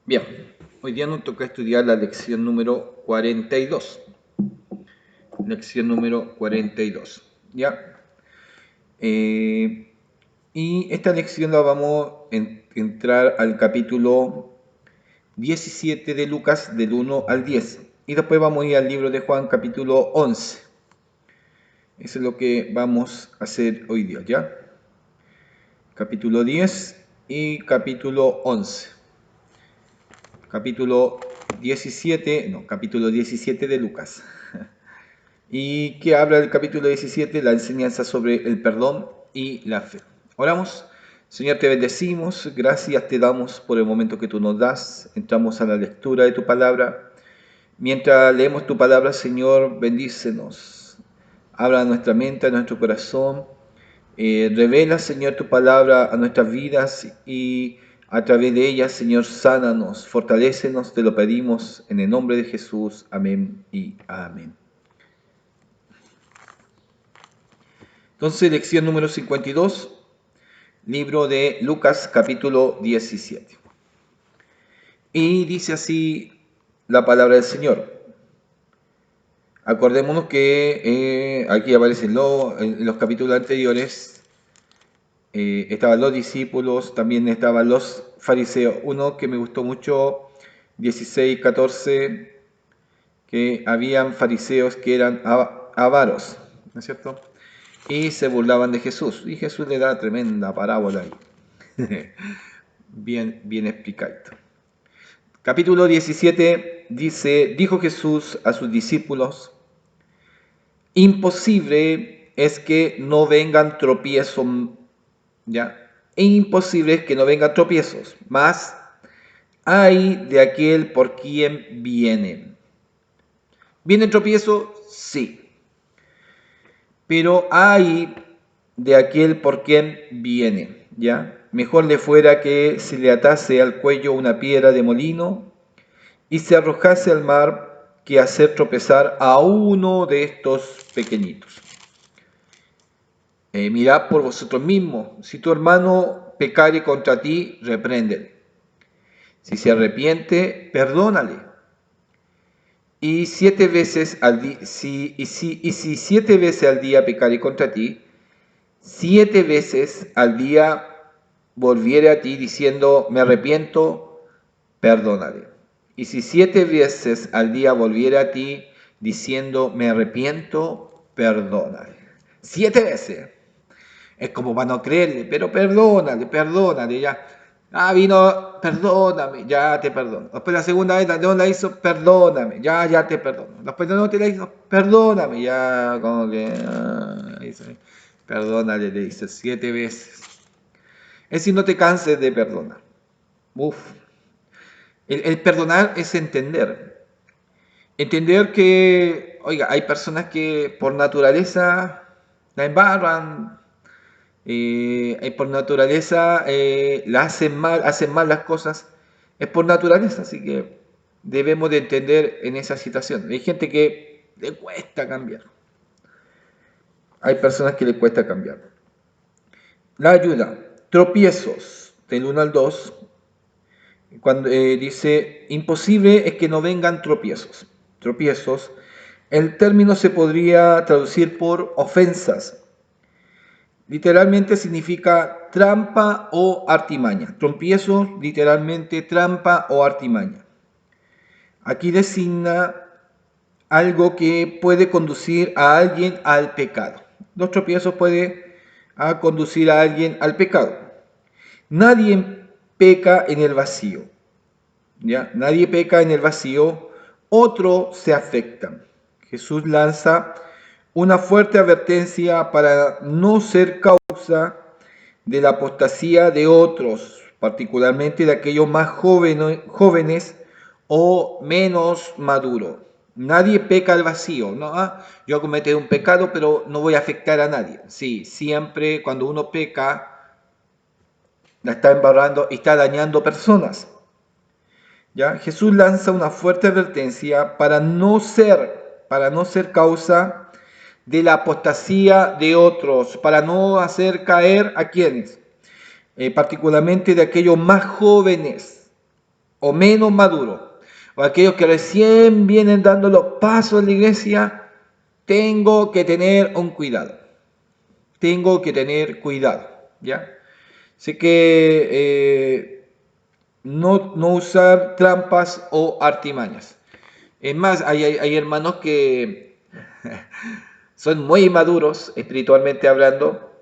Bien, hoy día nos toca estudiar la lección número 42. Lección número 42. ¿Ya? Y esta lección la vamos a entrar al capítulo 17 de Lucas, del 1 al 10. Y después vamos a ir al libro de Juan, capítulo 11. Eso es lo que vamos a hacer hoy día, ¿ya? Capítulo 10 y capítulo 11. Capítulo 17 de Lucas. Y que habla del capítulo 17, la enseñanza sobre el perdón y la fe. Oramos. Señor, te bendecimos, gracias te damos por el momento que tú nos das. Entramos a la lectura de tu palabra. Mientras leemos tu palabra, Señor, bendícenos. Habla a nuestra mente, a nuestro corazón. Revela, Señor, tu palabra a nuestras vidas y a través de ellas, Señor, sánanos, fortalécenos, te lo pedimos en el nombre de Jesús. Amén y amén. Entonces, lección número 52, libro de Lucas, capítulo 17. Y dice así la palabra del Señor. Acordémonos que aquí aparecen en los capítulos anteriores, estaban los discípulos, también estaban los fariseos. Uno que me gustó mucho, 16, 14, que habían fariseos que eran avaros, ¿no es cierto? Y se burlaban de Jesús. Y Jesús le da tremenda parábola ahí. bien explicado. Capítulo 17 dice, dijo Jesús a sus discípulos, imposible es que no vengan tropiezos, ¿ya? Imposible es que no vengan tropiezos, mas hay de aquel por quien vienen. ¿Viene tropiezo? Sí. Pero hay de aquel por quien viene, ¿ya? Mejor le fuera que se le atase al cuello una piedra de molino y se arrojase al mar que hacer tropezar a uno de estos pequeñitos. Mirad por vosotros mismos, si tu hermano pecare contra ti, repréndele. Si se arrepiente, perdónale. Y si 7 veces al día pecare contra ti, 7 veces al día volviere a ti diciendo, me arrepiento, perdónale. Y si 7 veces al día volviere a ti diciendo, me arrepiento, perdónale. 7 veces. Es como para no creerle, pero perdónale, ya. Ah, vino, perdóname, ya te perdono. Después la segunda vez no la hizo, perdóname, ya te perdono. Después no te la hizo, perdóname, ya como que, perdónale, le dice 7 veces. Es decir, no te canses de perdonar. Uf. El perdonar es entender. Entender que, oiga, hay personas que por naturaleza la embarran, por naturaleza la hacen mal las cosas, es por naturaleza, así que debemos de entender en esa situación. Hay gente que le cuesta cambiar. Hay personas que le cuesta cambiar. La ayuda, tropiezos, del 1 al 2, cuando dice, imposible es que no vengan tropiezos. Tropiezos, el término se podría traducir por ofensas. Literalmente significa trampa o artimaña. Tropiezo, literalmente trampa o artimaña. Aquí designa algo que puede conducir a alguien al pecado. Los tropiezos pueden conducir a alguien al pecado. Nadie peca en el vacío. ¿Ya? Nadie peca en el vacío, otro se afecta. Jesús lanza una fuerte advertencia para no ser causa de la apostasía de otros, particularmente de aquellos más jóvenes o menos maduros. Nadie peca al vacío, ¿no? Yo cometí un pecado, pero no voy a afectar a nadie. Sí, siempre cuando uno peca, la está embarrando y está dañando personas. ¿Ya? Jesús lanza una fuerte advertencia para no ser causa de la apostasía de otros, para no hacer caer a quienes, particularmente de aquellos más jóvenes. o menos maduros, o aquellos que recién vienen dando los pasos en la iglesia, tengo que tener un cuidado. Tengo que tener cuidado, ¿ya? Así que no usar trampas o artimañas. Es más, hay hermanos que son muy maduros, espiritualmente hablando,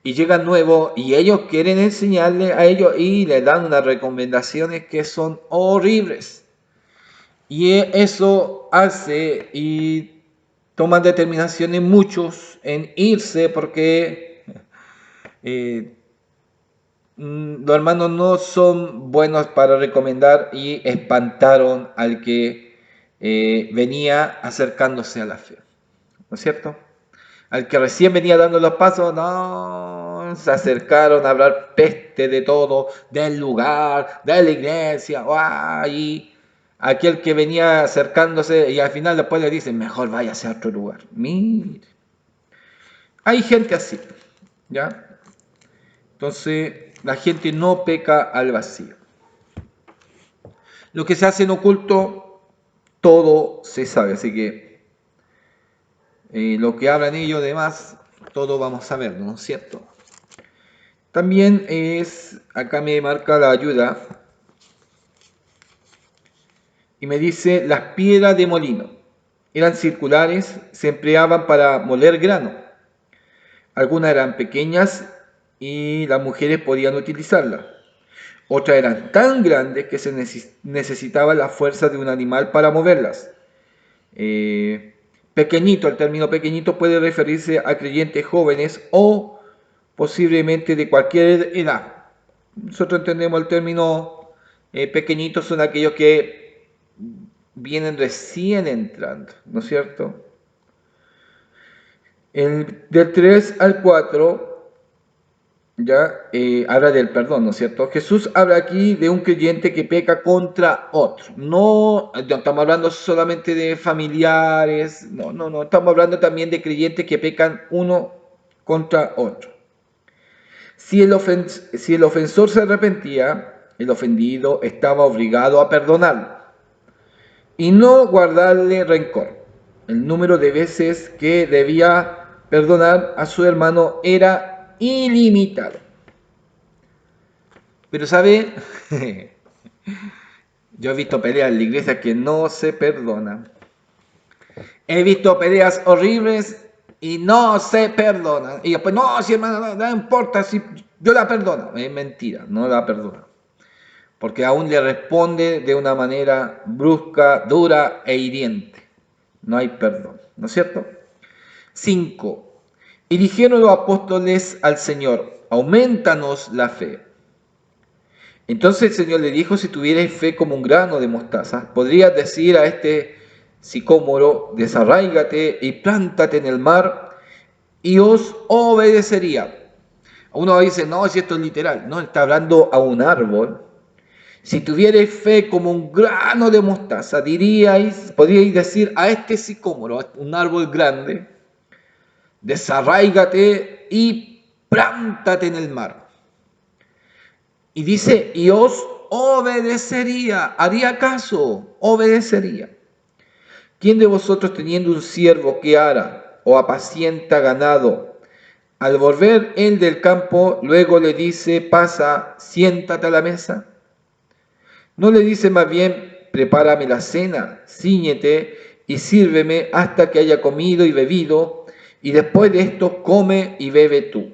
y llegan nuevos y ellos quieren enseñarle a ellos y le dan unas recomendaciones que son horribles. Y eso hace y toman determinaciones muchos en irse porque eh, los hermanos no son buenos para recomendar y espantaron al que venía acercándose a la fe. ¿No es cierto? Al que recién venía dando los pasos, no, se acercaron a hablar peste de todo, del lugar, de la iglesia, y aquel que venía acercándose y al final después le dicen, mejor váyase a otro lugar. Mire, hay gente así, ¿ya? Entonces, la gente no peca al vacío. Lo que se hace en oculto, todo se sabe, así que lo que hablan ellos demás, todo vamos a ver, ¿no es cierto? También acá me marca la ayuda y me dice, las piedras de molino eran circulares, se empleaban para moler grano. Algunas eran pequeñas y las mujeres podían utilizarlas. Otras eran tan grandes que se necesitaba la fuerza de un animal para moverlas. Pequeñito, el término pequeñito puede referirse a creyentes jóvenes o posiblemente de cualquier edad. Nosotros entendemos el término pequeñitos son aquellos que vienen recién entrando, ¿no es cierto? Del 3 al 4 ya habla del perdón, ¿no es cierto? Jesús habla aquí de un creyente que peca contra otro. No estamos hablando solamente de familiares, no, estamos hablando también de creyentes que pecan uno contra otro. Si el ofensor se arrepentía, el ofendido estaba obligado a perdonarlo y no guardarle rencor. El número de veces que debía perdonar a su hermano era ilimitado. Pero ¿sabe? Yo he visto peleas en la iglesia que no se perdonan. He visto peleas horribles y no se perdonan. Y después, no, si hermano, no importa, si yo la perdono. Es mentira, no la perdono. Porque aún le responde de una manera brusca, dura e hiriente. No hay perdón, ¿no es cierto? 5. Y dijeron los apóstoles al Señor, aumentanos la fe. Entonces el Señor le dijo, si tuvierais fe como un grano de mostaza, podrías decir a este sicómoro, desarráigate y plántate en el mar, y os obedecería. Uno dice, no, si esto es literal, no, está hablando a un árbol. Si tuvierais fe como un grano de mostaza, podríais decir a este sicómoro, un árbol grande, desarráigate y plántate en el mar. Y dice, y os obedecería, haría caso, obedecería. ¿Quién de vosotros teniendo un siervo que ara o apacienta ganado, al volver él del campo, luego le dice, pasa, siéntate a la mesa? ¿No le dice más bien, prepárame la cena, cíñete y sírveme hasta que haya comido y bebido, y después de esto come y bebe tú?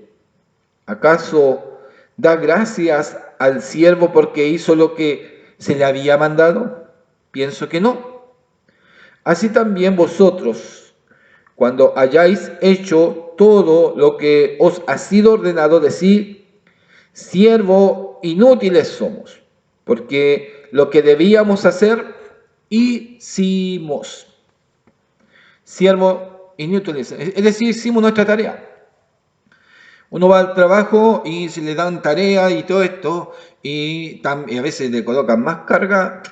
¿Acaso da gracias al siervo porque hizo lo que se le había mandado? Pienso que no. Así también vosotros, cuando hayáis hecho todo lo que os ha sido ordenado, decid, siervo inútiles somos, porque lo que debíamos hacer, hicimos. Siervo inútiles, es decir, hicimos nuestra tarea. Uno va al trabajo y se le dan tareas y todo esto, y a veces le colocan más carga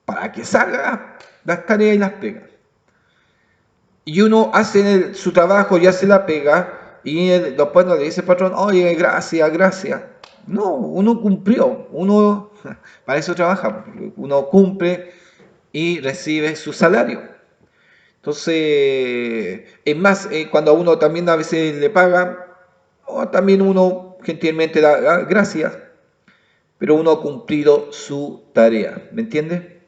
para que salga las tareas y las pegas. Y uno hace su trabajo y hace la pega, y después no le dice al patrón, oye, gracias, gracias. No, uno cumplió, uno para eso trabaja, uno cumple y recibe su salario. Entonces, es más, cuando a uno también a veces le pagan, o también uno gentilmente da gracias, pero uno ha cumplido su tarea, ¿me entiende?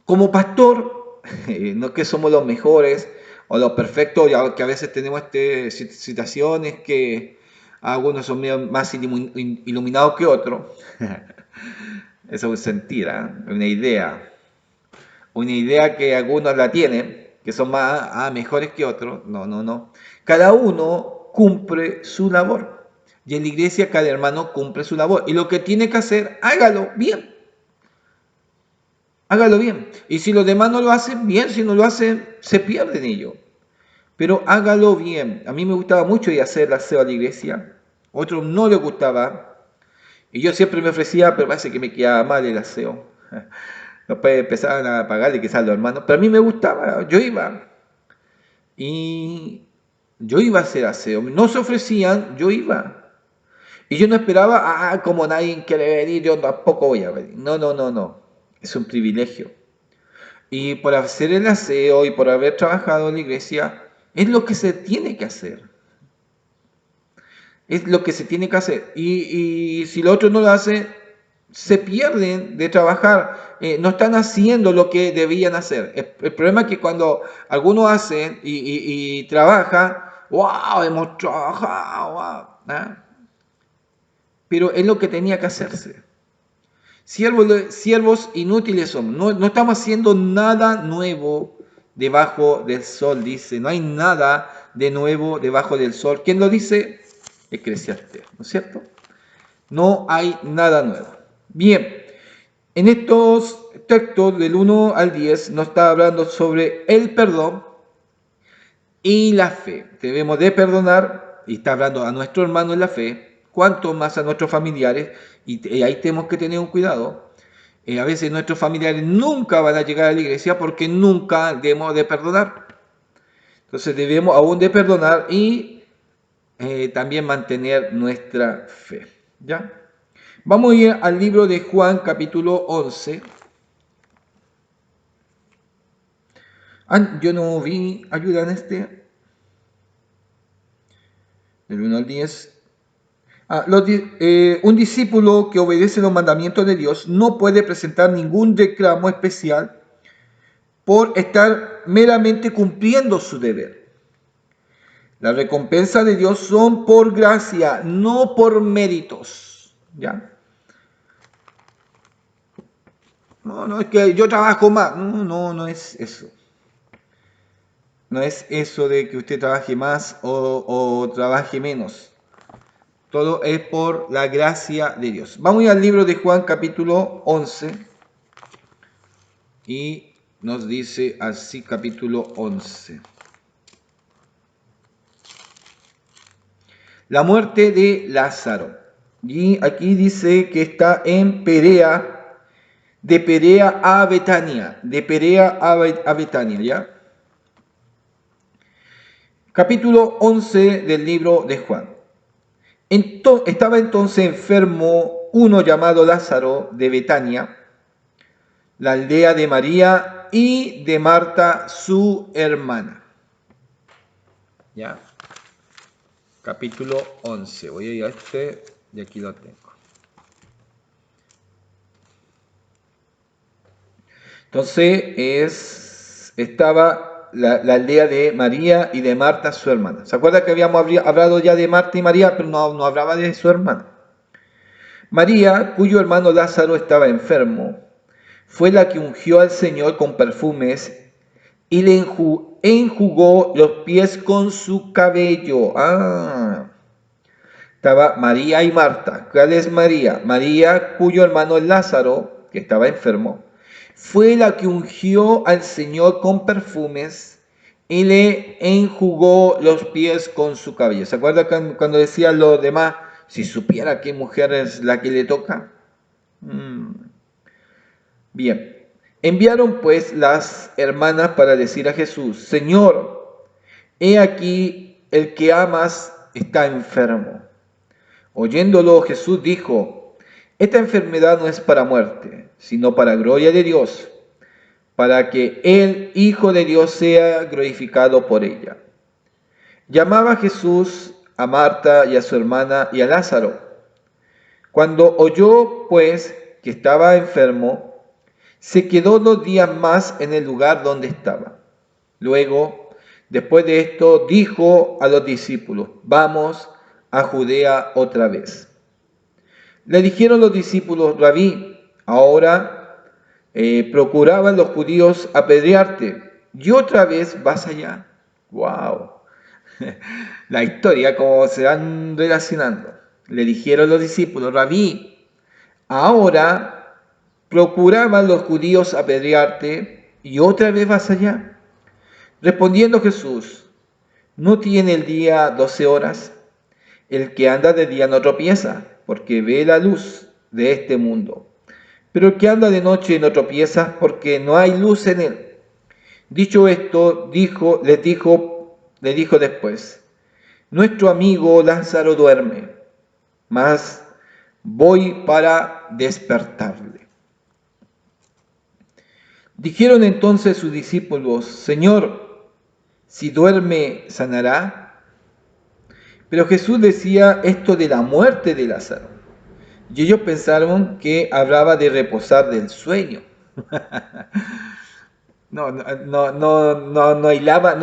Como pastor, no es que somos los mejores o los perfectos, ya que a veces tenemos situaciones que algunos son más iluminados que otros. Eso es mentira, una idea que algunos la tienen, que son más mejores que otros. No, no, no. Cada uno cumple su labor. Y en la iglesia cada hermano cumple su labor. Y lo que tiene que hacer, hágalo bien. Hágalo bien. Y si los demás no lo hacen, bien. Si no lo hacen, se pierden ellos. Pero hágalo bien. A mí me gustaba mucho ir a hacer el aseo a la iglesia. A otros no les gustaba. Y yo siempre me ofrecía, pero parece que me quedaba mal el aseo. Después empezaban a pagarle quizás los hermanos. Pero a mí me gustaba, yo iba. Y yo iba a hacer aseo. No se ofrecían, yo iba. Y yo no esperaba, como nadie quiere venir, yo tampoco voy a venir. No, no, no, no. Es un privilegio. Y por hacer el aseo y por haber trabajado en la iglesia, es lo que se tiene que hacer. Es lo que se tiene que hacer. Y si los otros no lo hacen, se pierden de trabajar. No están haciendo lo que debían hacer. El problema es que cuando algunos hacen y trabajan, wow, hemos trabajado, wow, ¿ah? Pero es lo que tenía que hacerse. Siervos inútiles somos. No, no estamos haciendo nada nuevo debajo del sol, dice. No hay nada de nuevo debajo del sol. ¿Quién lo dice? Eclesiastés, ¿no es cierto? No hay nada nuevo. Bien, en estos textos del 1 al 10 nos está hablando sobre el perdón y la fe. Debemos de perdonar, y está hablando a nuestro hermano en la fe, cuanto más a nuestros familiares, y ahí tenemos que tener un cuidado. A veces nuestros familiares nunca van a llegar a la iglesia porque nunca debemos de perdonar. Entonces debemos aún de perdonar y también mantener nuestra fe. ¿Ya? Vamos a ir al libro de Juan, capítulo 11. Yo no vi ayuda en este. Del 1 al 10. Un discípulo que obedece los mandamientos de Dios no puede presentar ningún reclamo especial por estar meramente cumpliendo su deber. Las recompensas de Dios son por gracia, no por méritos. ¿Ya? No, no es que yo trabajo más. No, no, no es eso. No es eso de que usted trabaje más o trabaje menos. Todo es por la gracia de Dios. Vamos a ir al libro de Juan capítulo 11 y nos dice así capítulo 11. La muerte de Lázaro. Y aquí dice que está en Perea, de Perea a Betania, de Perea a Betania, ¿ya? Capítulo 11 del libro de Juan. Estaba entonces enfermo uno llamado Lázaro de Betania, la aldea de María y de Marta, su hermana. ¿Ya? Capítulo 11. Voy a ir a este y aquí lo tengo. Entonces estaba la aldea de María y de Marta, su hermana. ¿Se acuerda que habíamos hablado ya de Marta y María, pero no hablaba de su hermana? María, cuyo hermano Lázaro estaba enfermo, fue la que ungió al Señor con perfumes y le enjugó los pies con su cabello. Estaba María y Marta. ¿Cuál es María? María, cuyo hermano Lázaro, que estaba enfermo, fue la que ungió al Señor con perfumes y le enjugó los pies con su cabello. ¿Se acuerda cuando decían los demás, si supiera qué mujer es la que le toca? Bien. Enviaron pues las hermanas para decir a Jesús, Señor, he aquí el que amas está enfermo. Oyéndolo, Jesús dijo: esta enfermedad no es para muerte, sino para gloria de Dios, para que el Hijo de Dios sea glorificado por ella. Llamaba Jesús a Marta y a su hermana y a Lázaro. Cuando oyó, pues, que estaba enfermo, se quedó 2 días más en el lugar donde estaba. Luego, después de esto, dijo a los discípulos: vamos a Judea otra vez. Le dijeron los discípulos: Rabí, ahora procuraban los judíos apedrearte, y otra vez vas allá. ¡Wow! La historia, como se van relacionando. Le dijeron los discípulos: Rabí, ahora procuraban los judíos apedrearte, y otra vez vas allá. Respondiendo Jesús: ¿no tiene el día 12 horas? El que anda de día no tropieza, porque ve la luz de este mundo. Pero el que anda de noche no tropieza, porque no hay luz en él. Dicho esto, le dijo después: nuestro amigo Lázaro duerme, mas voy para despertarle. Dijeron entonces sus discípulos: Señor, si duerme, ¿sanará? Pero Jesús decía esto de la muerte de Lázaro, y ellos pensaron que hablaba de reposar del sueño. No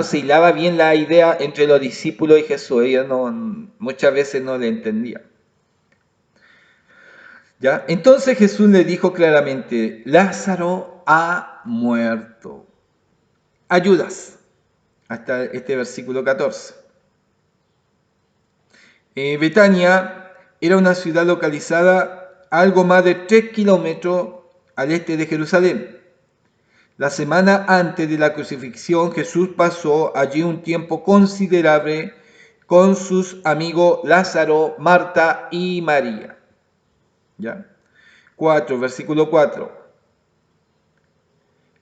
se hilaba bien la idea entre los discípulos y Jesús. Ellos muchas veces no le entendían. ¿Ya? Entonces Jesús le dijo claramente: Lázaro ha muerto. Ayudas. Hasta este versículo 14. Betania era una ciudad localizada a algo más de 3 kilómetros al este de Jerusalén. La semana antes de la crucifixión, Jesús pasó allí un tiempo considerable con sus amigos Lázaro, Marta y María. ¿Ya? Versículo 4.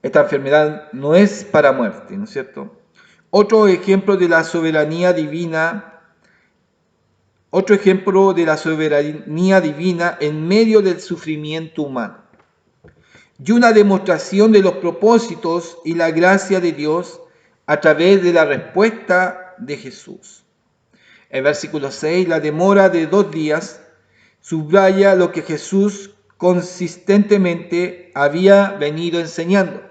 Esta enfermedad no es para muerte, ¿no es cierto? Otro ejemplo de la soberanía divina en medio del sufrimiento humano. Y una demostración de los propósitos y la gracia de Dios a través de la respuesta de Jesús. El versículo 6, la demora de 2 días, subraya lo que Jesús consistentemente había venido enseñando: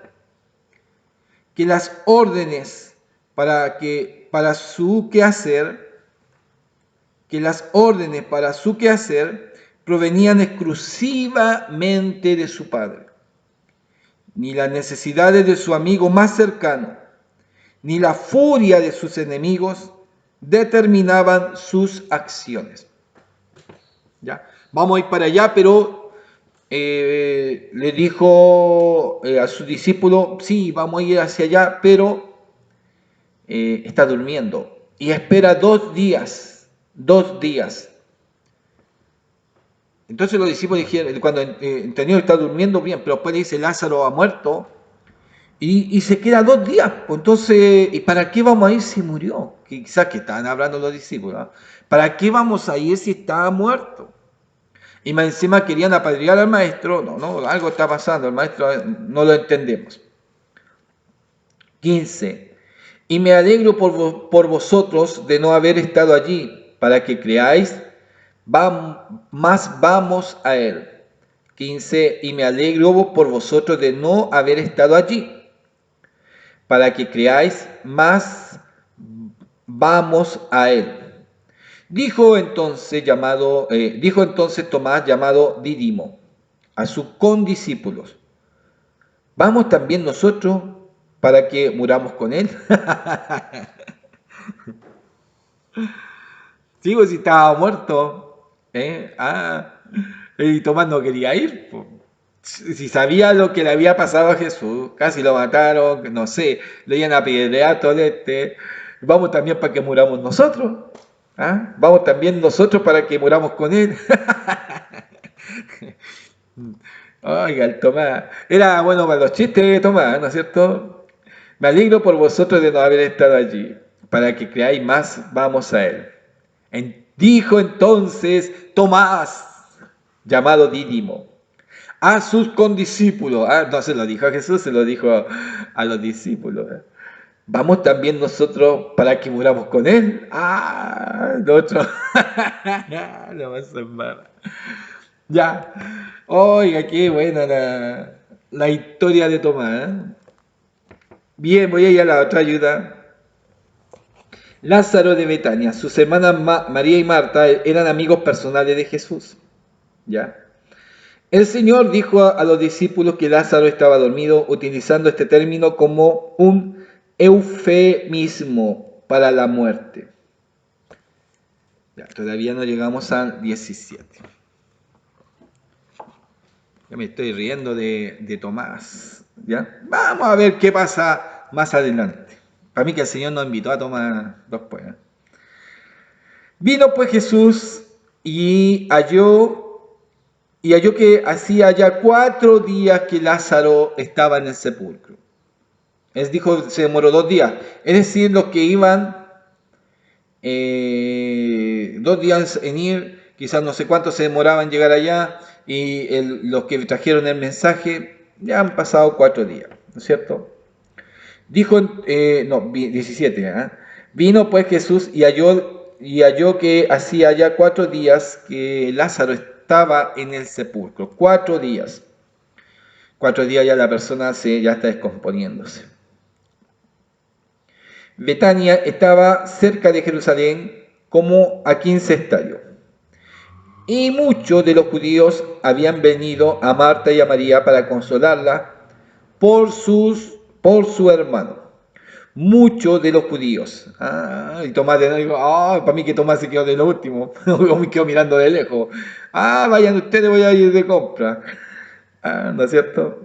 que las órdenes para su quehacer provenían exclusivamente de su Padre. Ni las necesidades de su amigo más cercano, ni la furia de sus enemigos determinaban sus acciones. ¿Ya? Vamos a ir para allá, pero le dijo a su discípulo: sí, vamos a ir hacia allá, pero está durmiendo. Y espera 2 días. 2 días. Entonces los discípulos dijeron, cuando entendieron que está durmiendo, bien, pero después le dice: Lázaro ha muerto, y se queda 2 días. Pues entonces, ¿y para qué vamos a ir si murió? Quizás que estaban hablando los discípulos, ¿no? ¿Para qué vamos a ir si estaba muerto? Y más encima querían apedrear al maestro. No, algo está pasando, el maestro no lo entendemos. 15. Y me alegro por vosotros de no haber estado allí, para que creáis, más vamos a él. 15. Y me alegro por vosotros de no haber estado allí, para que creáis, más vamos a él. Dijo entonces Tomás, llamado Dídimo, a sus condiscípulos: ¿vamos también nosotros para que muramos con él? Sí, pues si estaba muerto. Y Tomás no quería ir. Si sabía lo que le había pasado a Jesús, casi lo mataron, no sé, le iban a apedrear todo vamos también para que muramos nosotros. Vamos también nosotros para que muramos con él. Oiga, el Tomás. Era bueno para los chistes de Tomás, ¿no es cierto? Me alegro por vosotros de no haber estado allí, para que creáis, más vamos a él. Dijo entonces Tomás, llamado Dídimo, a sus condiscípulos, no se lo dijo a Jesús, se lo dijo a los discípulos. ¿Vamos también nosotros para que muramos con él? Nosotros. Lo vas a amar. Ya. Oiga, qué buena la historia de Tomás. Bien, voy a ir a la otra ayuda. Lázaro de Betania, sus hermanas María y Marta eran amigos personales de Jesús. ¿Ya? El Señor dijo a los discípulos que Lázaro estaba dormido, utilizando este término como un eufemismo para la muerte. Ya, todavía no llegamos al 17. Ya me estoy riendo de Tomás. ¿Ya? Vamos a ver qué pasa más adelante. Para mí que el Señor nos invitó a tomar después. Vino pues Jesús y halló que hacía ya 4 días que Lázaro estaba en el sepulcro. Él dijo, se demoró 2 días. Es decir, los que iban 2 días en ir, quizás no sé cuánto se demoraba en llegar allá, y los que trajeron el mensaje, ya han pasado 4 días, ¿no es cierto? Dijo, 17, Vino pues Jesús y halló que hacía ya 4 días que Lázaro estaba en el sepulcro. 4 días. 4 días ya la persona ya está descomponiéndose. Betania estaba cerca de Jerusalén como a 15 estadios. Y muchos de los judíos habían venido a Marta y a María para consolarla por su hermano. Muchos de los judíos. Y Tomás de nuevo, para mí que Tomás se quedó de lo último. Me quedo mirando de lejos. Vayan ustedes, voy a ir de compra. ¿No es cierto?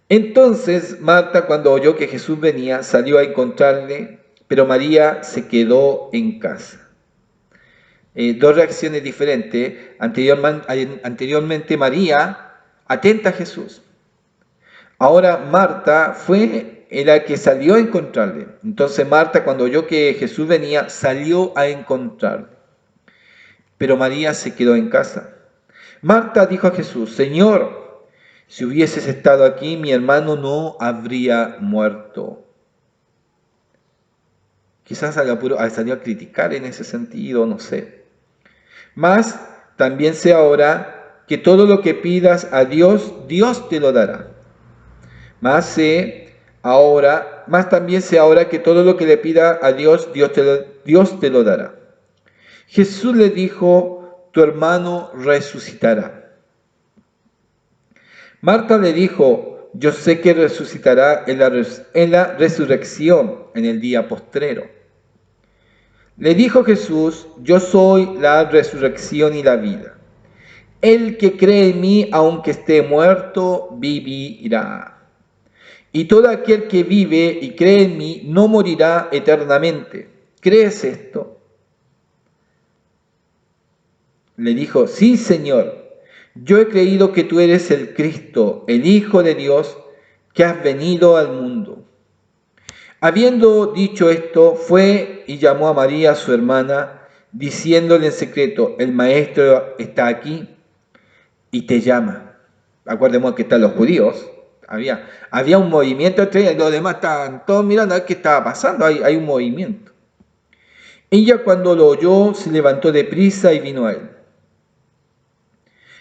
Entonces Marta, cuando oyó que Jesús venía, salió a encontrarle, pero María se quedó en casa. 2 reacciones diferentes. Anteriormente María atenta a Jesús. Ahora Marta fue la que salió a encontrarle. Entonces Marta, cuando oyó que Jesús venía, salió a encontrarle. Pero María se quedó en casa. Marta dijo a Jesús, Señor, si hubieses estado aquí, mi hermano no habría muerto. Quizás salió a criticar en ese sentido, no sé. Mas también sé ahora que todo lo que pidas a Dios, Dios te lo dará. Más también sé ahora que todo lo que le pida a Dios, Dios te lo dará. Jesús le dijo, tu hermano resucitará. Marta le dijo, yo sé que resucitará en la resurrección, en el día postrero. Le dijo Jesús, yo soy la resurrección y la vida. El que cree en mí, aunque esté muerto, vivirá. Y todo aquel que vive y cree en mí no morirá eternamente. ¿Crees esto? Le dijo, sí, Señor, yo he creído que tú eres el Cristo, el Hijo de Dios, que has venido al mundo. Habiendo dicho esto, fue y llamó a María, su hermana, diciéndole en secreto, el Maestro está aquí y te llama. Acordemos que están los judíos. Había un movimiento entre ellos, los demás estaban todos mirando a ver qué estaba pasando, hay un movimiento. Ella cuando lo oyó se levantó deprisa y vino a él.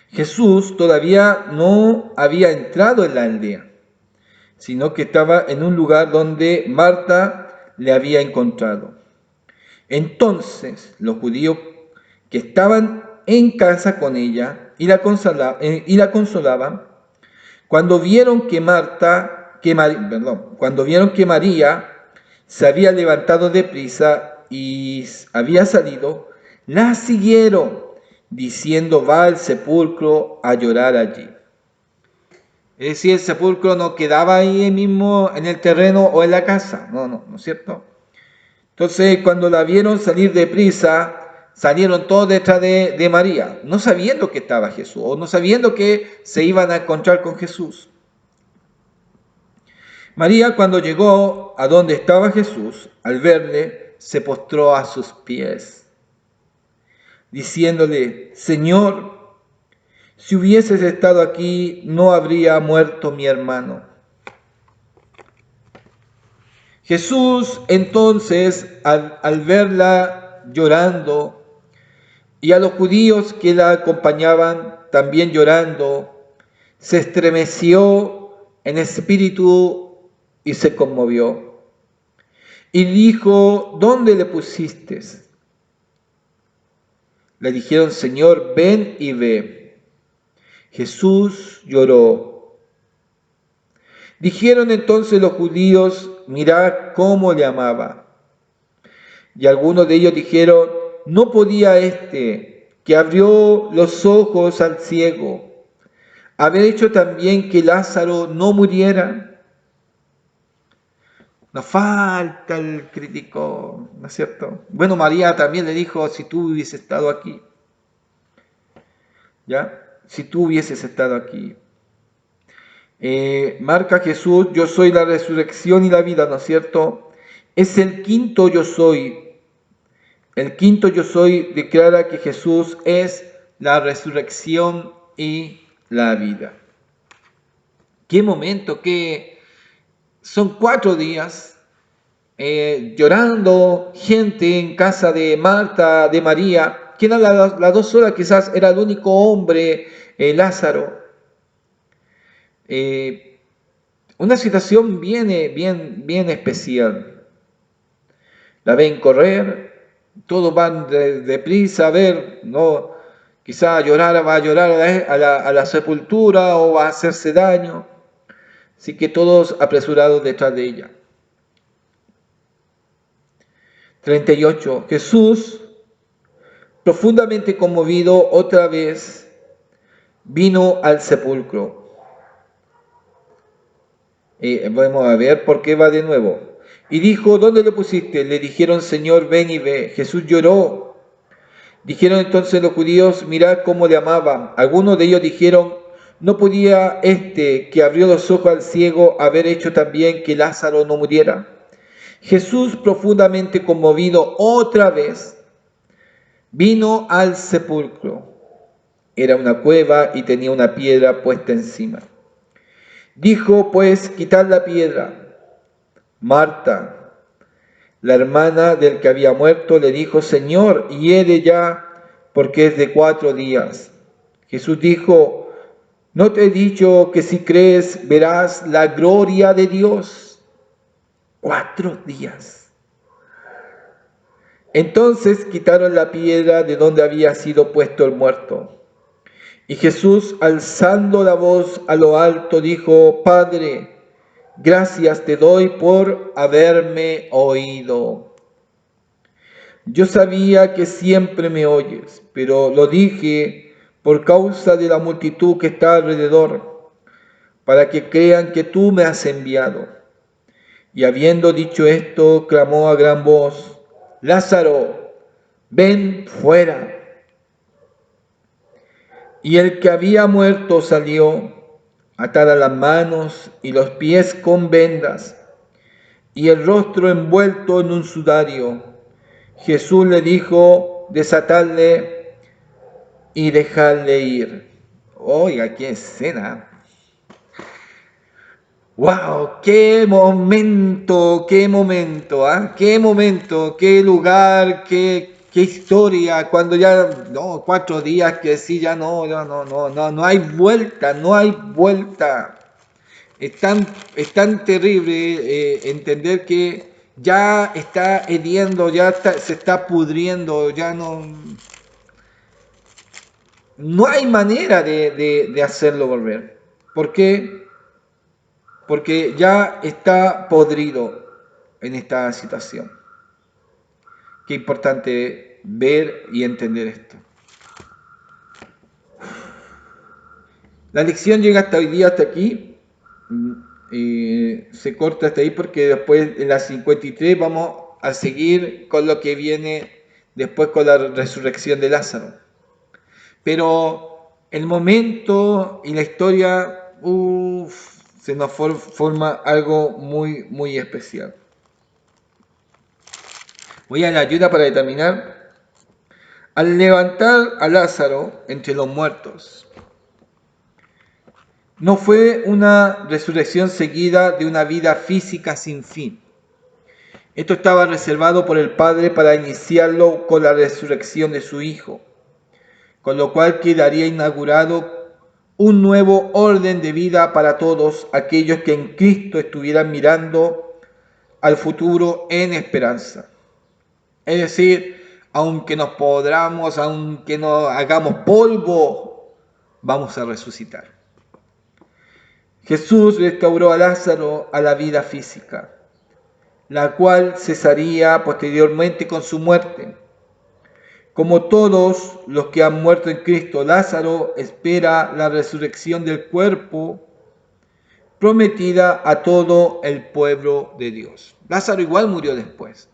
Jesús todavía no había entrado en la aldea, sino que estaba en un lugar donde Marta le había encontrado. Entonces los judíos que estaban en casa con ella y la consolaban, cuando vieron que María se había levantado deprisa y había salido, la siguieron, diciendo, va al sepulcro a llorar allí. Es decir, el sepulcro no quedaba ahí mismo en el terreno o en la casa, no es cierto. Entonces, cuando la vieron salir deprisa, salieron todos detrás de María, no sabiendo que estaba Jesús, o no sabiendo que se iban a encontrar con Jesús. María, cuando llegó a donde estaba Jesús, al verle, se postró a sus pies. diciéndole, Señor, si hubieses estado aquí, no habría muerto mi hermano. Jesús entonces, al verla llorando, y a los judíos que la acompañaban también llorando, se estremeció en espíritu y se conmovió. Y dijo, ¿dónde le pusiste? Le dijeron, Señor, ven y ve. Jesús lloró. Dijeron entonces los judíos, mirad cómo le amaba. Y algunos de ellos dijeron, ¿no podía que abrió los ojos al ciego, haber hecho también que Lázaro no muriera? Nos falta el crítico, ¿no es cierto? Bueno, María también le dijo, si tú hubieses estado aquí, ¿ya? Si tú hubieses estado aquí. Marca Jesús, yo soy la resurrección y la vida, ¿no es cierto? Es el quinto yo soy. El quinto yo soy declara que Jesús es la resurrección y la vida. Qué momento, que son 4 días llorando gente en casa de Marta, de María, que eran las 2 horas, quizás era el único hombre, Lázaro. Una situación bien especial. La ven correr, todos van deprisa a ver, no, quizá va a llorar a la sepultura o va a hacerse daño. Así que todos apresurados detrás de ella. 38. Jesús, profundamente conmovido, otra vez vino al sepulcro. Vamos a ver por qué va de nuevo. Y dijo, ¿dónde lo pusiste? Le dijeron, Señor, ven y ve. Jesús lloró. Dijeron entonces los judíos, mirad cómo le amaban. Algunos de ellos dijeron, ¿no podía que abrió los ojos al ciego haber hecho también que Lázaro no muriera? Jesús, profundamente conmovido otra vez, vino al sepulcro. Era una cueva y tenía una piedra puesta encima. Dijo, pues, quitad la piedra. Marta, la hermana del que había muerto, le dijo, Señor, hiede ya, porque es de 4 días. Jesús dijo, ¿no te he dicho que si crees verás la gloria de Dios? 4 días. Entonces quitaron la piedra de donde había sido puesto el muerto. Y Jesús, alzando la voz a lo alto, dijo, Padre, gracias te doy por haberme oído. Yo sabía que siempre me oyes, pero lo dije por causa de la multitud que está alrededor, para que crean que tú me has enviado. Y habiendo dicho esto, clamó a gran voz, Lázaro, ven fuera. Y el que había muerto salió, atada las manos y los pies con vendas, y el rostro envuelto en un sudario. Jesús le dijo, desatadle y dejadle ir. Oiga, qué escena. ¡Wow! ¡Qué momento! ¡Qué momento! ¿Ah? ¡Qué momento! ¡Qué lugar! ¡Qué historia! Cuando ya, no, 4 días que sí, ya no hay vuelta, no hay vuelta. Es tan terrible entender que ya está hediendo, se está pudriendo, ya no hay manera de hacerlo volver. ¿Por qué? Porque ya está podrido en esta situación. Qué importante ver y entender esto. La lección llega hasta hoy día, hasta aquí. Se corta hasta ahí porque después en la 53 vamos a seguir con lo que viene después con la resurrección de Lázaro. Pero el momento y la historia, se nos forma algo muy especial. Voy a la ayuda para determinar. Al levantar a Lázaro entre los muertos, no fue una resurrección seguida de una vida física sin fin. Esto estaba reservado por el Padre para iniciarlo con la resurrección de su Hijo, con lo cual quedaría inaugurado un nuevo orden de vida para todos aquellos que en Cristo estuvieran mirando al futuro en esperanza. Es decir, aunque nos podamos, aunque nos hagamos polvo, vamos a resucitar. Jesús restauró a Lázaro a la vida física, la cual cesaría posteriormente con su muerte. Como todos los que han muerto en Cristo, Lázaro espera la resurrección del cuerpo prometida a todo el pueblo de Dios. Lázaro igual murió después.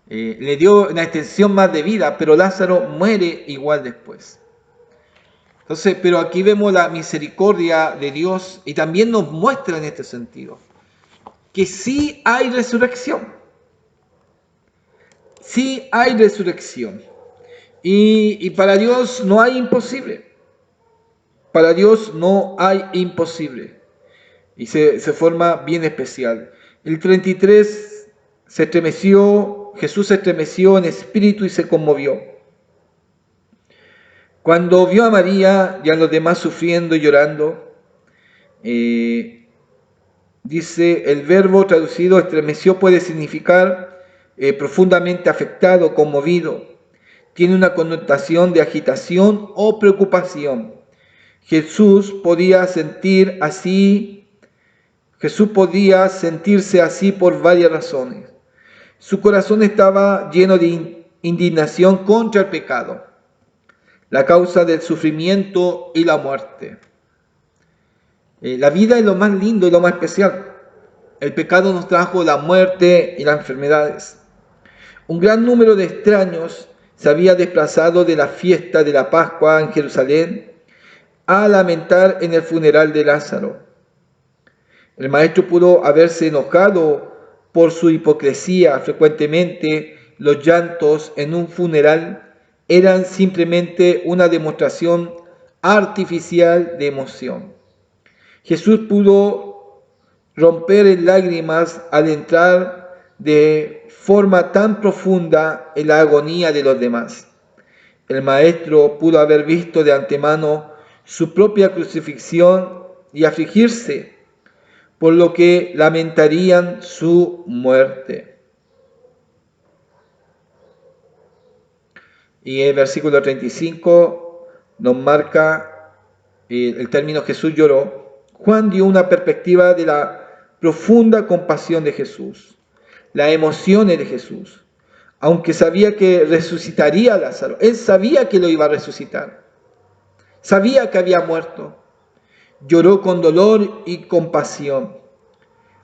Le dio una extensión más de vida, pero Lázaro muere igual después. Entonces, pero aquí vemos la misericordia de Dios y también nos muestra en este sentido que sí hay resurrección. Sí hay resurrección. Y para Dios no hay imposible. Para Dios no hay imposible. Y se forma bien especial. El 33 se estremeció, Jesús se estremeció en espíritu y se conmovió. Cuando vio a María y a los demás sufriendo y llorando, dice, el verbo traducido estremeció puede significar profundamente afectado, conmovido. Tiene una connotación de agitación o preocupación. Jesús podía sentirse así por varias razones. Su corazón estaba lleno de indignación contra el pecado, la causa del sufrimiento y la muerte. La vida es lo más lindo y lo más especial. El pecado nos trajo la muerte y las enfermedades. Un gran número de extraños se había desplazado de la fiesta de la Pascua en Jerusalén a lamentar en el funeral de Lázaro. El maestro pudo haberse enojado por su hipocresía. Frecuentemente los llantos en un funeral eran simplemente una demostración artificial de emoción. Jesús pudo romper en lágrimas al entrar de forma tan profunda en la agonía de los demás. El maestro pudo haber visto de antemano su propia crucifixión y afligirse, por lo que lamentarían su muerte. Y el versículo 35 nos marca el término Jesús lloró. Juan dio una perspectiva de la profunda compasión de Jesús, las emociones de Jesús, aunque sabía que resucitaría a Lázaro. Él sabía que lo iba a resucitar, sabía que había muerto. Lloró con dolor y compasión.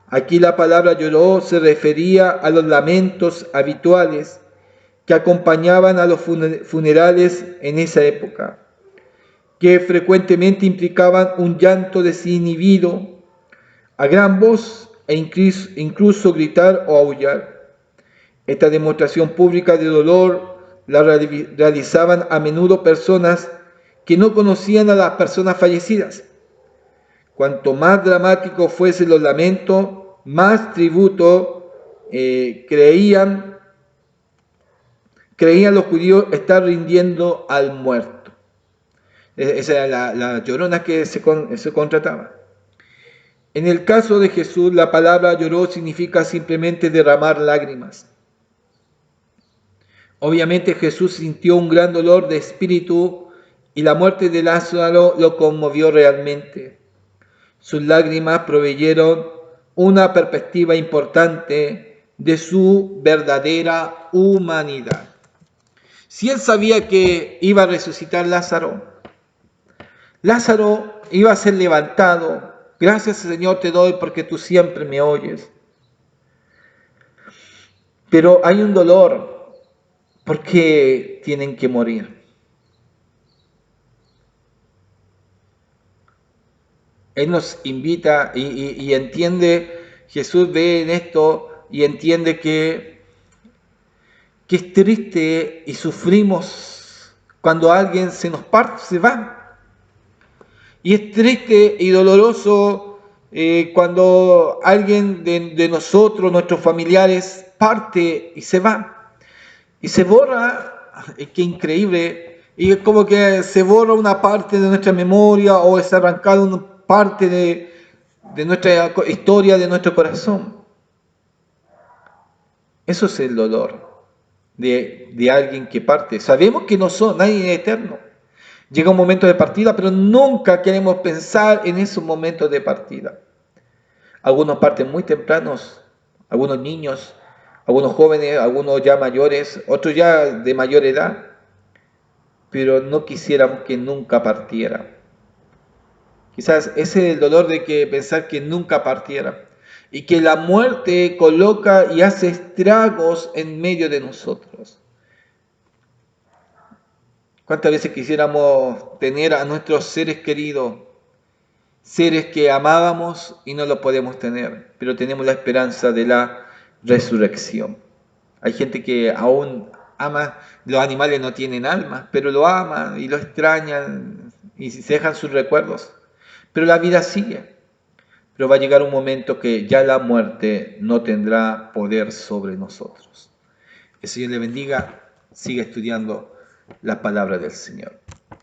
Aquí la palabra lloró se refería a los lamentos habituales que acompañaban a los funerales en esa época, que frecuentemente implicaban un llanto desinhibido, a gran voz e incluso gritar o aullar. Esta demostración pública de dolor la realizaban a menudo personas que no conocían a las personas fallecidas. Cuanto más dramáticos fuesen los lamentos, más tributo creían los judíos estar rindiendo al muerto. Esa era la llorona que se contrataba. En el caso de Jesús, la palabra lloró significa simplemente derramar lágrimas. Obviamente Jesús sintió un gran dolor de espíritu y la muerte de Lázaro lo conmovió realmente. Sus lágrimas proveyeron una perspectiva importante de su verdadera humanidad. Si él sabía que iba a resucitar Lázaro iba a ser levantado. Gracias, Señor, te doy porque tú siempre me oyes. Pero hay un dolor porque tienen que morir. Él nos invita y entiende, Jesús ve en esto y entiende que que es triste y sufrimos cuando alguien se nos parte, se va. Y es triste y doloroso cuando alguien de nosotros, nuestros familiares, parte y se va. Y se borra, qué increíble, y es como que se borra una parte de nuestra memoria o es arrancada una parte de nuestra historia, de nuestro corazón. Eso es el dolor de alguien que parte. Sabemos que no son, nadie es eterno. Llega un momento de partida, pero nunca queremos pensar en esos momentos de partida. Algunos parten muy tempranos, algunos niños, algunos jóvenes, algunos ya mayores, otros ya de mayor edad, pero no quisiéramos que nunca partiera. Quizás ese es el dolor de que pensar que nunca partiera y que la muerte coloca y hace estragos en medio de nosotros. ¿Cuántas veces quisiéramos tener a nuestros seres queridos, seres que amábamos y no los podemos tener, pero tenemos la esperanza de la resurrección? Hay gente que aún ama, los animales no tienen alma, pero lo aman y lo extrañan y se dejan sus recuerdos. Pero la vida sigue. Pero va a llegar un momento que ya la muerte no tendrá poder sobre nosotros. El Señor le bendiga, siga estudiando la palabra del Señor.